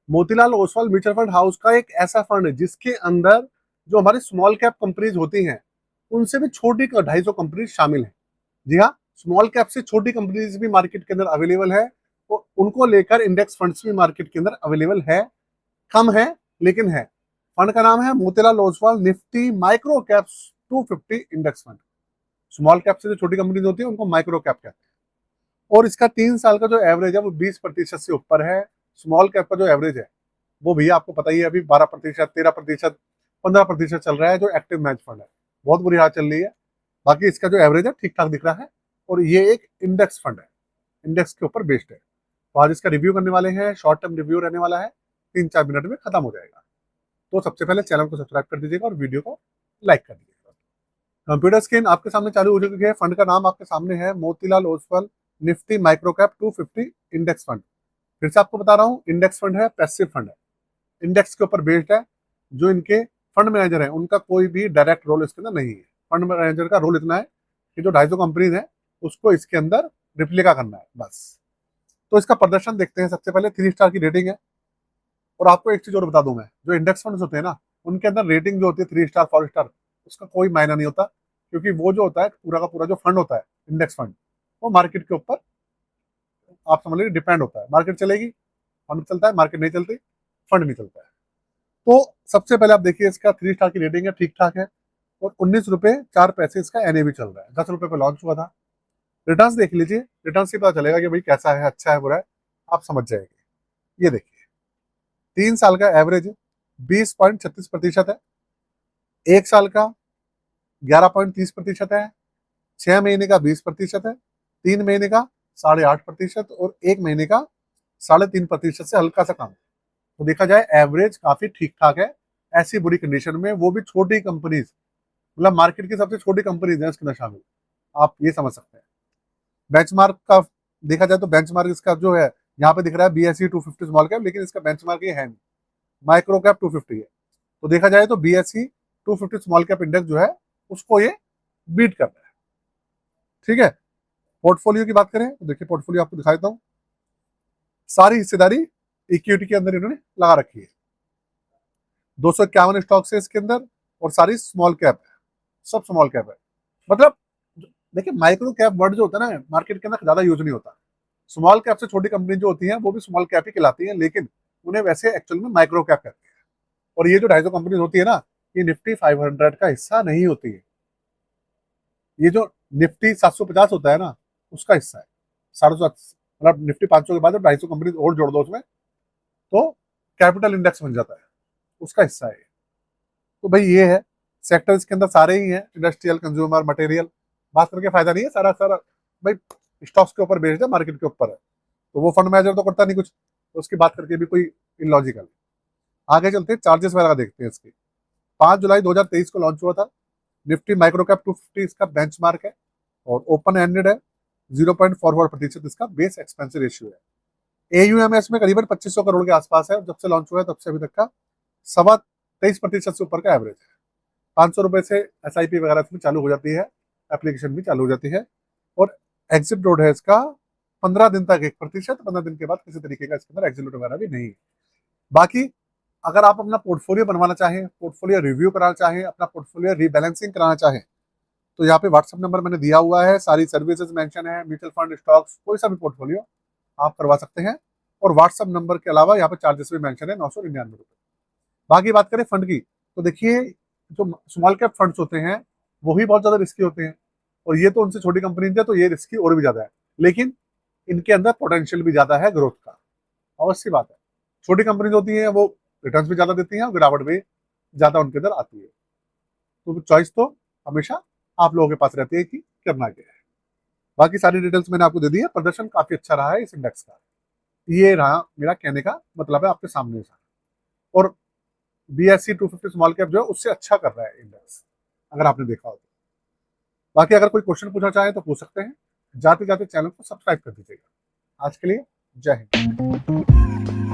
Motilal Oswal mutual fund house का एक ऐसा फंड है जिसके अंदर जो हमारी स्मॉल कैप कंपनीज होती हैं उनसे भी छोटी 250 कंपनीज शामिल हैं। जी हाँ, स्मॉल कैप से छोटी कंपनीज भी मार्केट के अंदर अवेलेबल है, तो उनको लेकर इंडेक्स फंड्स भी मार्केट के अंदर अवेलेबल है। कम है लेकिन है। फंड का नाम है Motilal Oswal Nifty micro cap 250 index fund. Small cap से जो छोटी कंपनीज होती है उनको माइक्रो कैप कहते हैं। और इसका 3 साल का जो एवरेज है वो 20% से ऊपर है। स्मॉल कैप का जो एवरेज है वो भैया आपको पता ही है, अभी 12%, 13%, 15% चल रहा है जो एक्टिव मैच फंड है। बहुत बुरी हालत चल रही है। बाकी इसका जो एवरेज है ठीक ठाक दिख रहा है। और ये एक इंडेक्स फंड है, इंडेक्स के ऊपर बेस्ड है। तो आज इसका रिव्यू करने वाले हैं, शॉर्ट टर्म रिव्यू रहने वाला है, 3-4 मिनट में खत्म हो जाएगा। तो सबसे पहले चैनल को सब्सक्राइब कर दीजिएगा और वीडियो को लाइक कर दीजिएगा। कंप्यूटर स्क्रीन आपके सामने चालू हो चुकी है। फंड का नाम आपके सामने है Motilal Oswal Nifty micro cap 250 index fund. फिर से आपको बता रहा हूँ, इंडेक्स फंड है, पैसिव फंड है, इंडेक्स के ऊपर बेस्ड है। जो इनके फंड मैनेजर है उनका कोई भी डायरेक्ट रोल इसके अंदर नहीं है। फंड मैनेजर का रोल इतना है कि जो 250 कंपनीज है उसको इसके अंदर रिप्लिका करना है बस। तो इसका प्रदर्शन देखते हैं। सबसे पहले 3 स्टार की रेटिंग है। और आपको एक चीज और बता दूं मैं, जो इंडेक्स फंड्स होते हैं ना उनके अंदर रेटिंग जो होती है 3 स्टार 4 स्टार उसका कोई मायना नहीं होता। क्योंकि वो जो होता है पूरा का पूरा जो फंड होता है इंडेक्स फंड, वो मार्केट के ऊपर आप समझ लीजिए डिपेंड होता है। मार्केट चलेगी फंड चलता है, मार्केट नहीं चलती फंड नहीं चलता है। तो सबसे पहले आप देखिए, इसका 3 स्टार की रेटिंग है, ठीक ठाक है। और 19 रुपए 4 पैसे इसका एनएवी चल रहा है। 10 रुपए पे लॉन्च हुआ था। रिटर्न्स देख लीजिए, रिटर्न्स से पता चलेगा कि भाई कैसा है, अच्छा है, बुरा है, आप समझ जाएंगे। ये देखिए, 3 साल का एवरेज 20.36% है। 1 साल का 11.30% है। 6 महीने का 20% है। 3 महीने का 8.5%। और 1 महीने का 3.5% से हल्का सा कम। तो देखा जाए एवरेज काफी ठीक ठाक है। ऐसी बुरी कंडीशन में वो भी छोटी कंपनीज, मतलब मार्केट की सबसे छोटी कंपनीज है इसके अंदर शामिल, आप ये समझ सकते हैं। बेंचमार्क का देखा जाए तो बेंचमार्क इसका जो है यहाँ पे दिख रहा है BSE 250 स्मॉल कैप, लेकिन इसका बेंचमार्क ये है नहीं, माइक्रो कैप 250 है। तो देखा जाए तो BSE 250 स्मॉल कैप इंडेक्स जो है उसको ये बीट कर रहा है। ठीक है। पोर्टफोलियो की बात करें तो देखिए, पोर्टफोलियो आपको दिखा देता हूँ। सारी हिस्सेदारी इक्विटी के अंदर इन्होंने लगा रखी है। 251 स्टॉक्स है इसके अंदर और सारी स्मॉल कैप है, सब स्मॉल कैप है। मतलब देखिए, माइक्रो कैप वर्ड जो होता है ना मार्केट के अंदर ज्यादा यूज नहीं होता। स्मॉल कैप से छोटी कंपनी जो होती है वो भी स्मॉल कैप ही कहलाती है, लेकिन उन्हें वैसे एक्चुअल में माइक्रो कैप कहते हैं। और ये जो 250 कंपनी होती है ना, ये निफ्टी 500 का हिस्सा नहीं होती है। ये जो निफ्टी 750 होता है ना उसका हिस्सा है। 750, मतलब निफ्टी 500 के बाद जब 250 कंपनी और जोड़ दो उसमें तो कैपिटल इंडेक्स बन जाता है, उसका हिस्सा है। तो भाई ये है। सेक्टर इसके अंदर सारे ही हैं, इंडस्ट्रियल, कंज्यूमर, मटेरियल। बात करके फायदा नहीं है, सारा सारा भाई स्टॉक्स के ऊपर बेस्ड है, मार्केट के ऊपर है। तो वो फंड मैनेजर तो करता नहीं कुछ, तो उसकी बात करके भी कोई इलॉजिकल। आगे चलते हैं, चार्जेस वगैरह देखते हैं इसके। 5 जुलाई 2023 को लॉन्च हुआ था। निफ्टी माइक्रो कैप 250 इसका बेंचमार्क है और ओपन एंडेड है। 0.44% इसका बेस एक्सपेंस रेशियो है। AUM में करीबन 2500 करोड़ के आसपास है। जब से लॉन्च हुआ है तब से अभी तक का 23% से ऊपर का एवरेज है। 500 रुपए से SIP वगैरह इसमें चालू हो जाती है, एप्लीकेशन भी चालू हो जाती है। और एग्जिट रोड है इसका 15 दिन तक 1%, 15 दिन के बाद किसी तरीके का इसके अंदर एग्जिट वगैरह भी नहीं है। बाकी अगर आप अपना पोर्टफोलियो बनवाना चाहें, पोर्टफोलियो रिव्यू कराना चाहें, अपना पोर्टफोलियो रीबैलेंसिंग कराना चाहें, तो यहाँ पे व्हाट्सअप नंबर मैंने दिया हुआ है, सारी सर्विसेज मेंशन है, म्यूचुअल फंड, स्टॉक्स, कोई सा भी पोर्टफोलियो आप करवा सकते हैं। और व्हाट्सअप नंबर के अलावा यहाँ पे चार्जेस भी मेंशन है, 999 रुपये। बाकी बात करें फंड की, तो देखिए जो स्मॉल कैप फंड्स होते हैं वो भी बहुत ज्यादा रिस्की होते हैं। और ये तो उनसे छोटी कंपनी है तो ये रिस्की और भी ज्यादा है, लेकिन इनके अंदर पोटेंशियल भी ज्यादा है ग्रोथ का। अवश्य बात है, छोटी कंपनीज होती हैं वो रिटर्न्स भी ज्यादा देती हैं और गिरावट भी ज्यादा उनके अंदर आती है। तो चॉइस तो हमेशा आप लोगों के पास रहती है कि करना क्या है। बाकी सारी डिटेल्स मैंने आपको दे दी है। प्रदर्शन काफी अच्छा रहा है इस इंडेक्स का, ये रहा मेरा कहने का मतलब है आपके सामने था। और BSE 250 स्मॉल कैप जो है उससे अच्छा कर रहा है इंडेक्स, अगर आपने देखा हो तो। बाकी अगर कोई क्वेश्चन पूछना चाहे तो पूछ सकते हैं। जाते जाते चैनल को सब्सक्राइब कर दीजिएगा। आज के लिए जय हिंद।